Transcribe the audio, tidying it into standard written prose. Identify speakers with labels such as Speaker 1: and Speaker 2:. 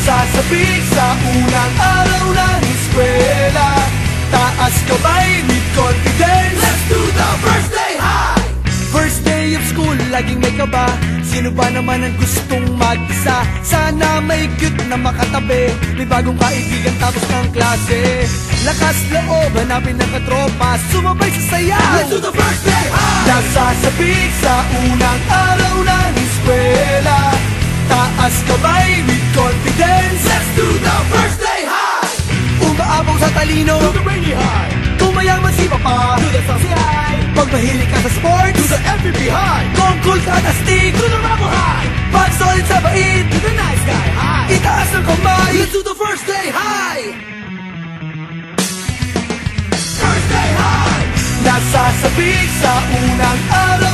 Speaker 1: Nasasabik sa unang araw ng eskwela. Taas kamay with confidence. Let's do the first day high. First day of school, laging may kaba. Sino ba naman ang gustong mag-isa? Sana may cute na makatabi. May bagong kaibigan tapos ng klase. Lakas loob, hanapin ng katropa. Sumabay sa sayaw. Let's do the first day high. Nasasabik sa unang araw ng eskwela. Taas kamay with confidence. Let's do the first day high. Umaapaw sa talino,
Speaker 2: Do the rainy high.
Speaker 1: kung mayaman si Papa,
Speaker 2: Do the saucy high.
Speaker 1: pag mahilig ka sa sports,
Speaker 2: Do the MVP high.
Speaker 1: kung cool ka at astig,
Speaker 2: Do the rebel high.
Speaker 1: pag solid sa bait,
Speaker 2: Do the nice guy high.
Speaker 1: itaas ang kamay.
Speaker 2: Let's do the first day high. First day high.
Speaker 1: Nasasabik sa unang araw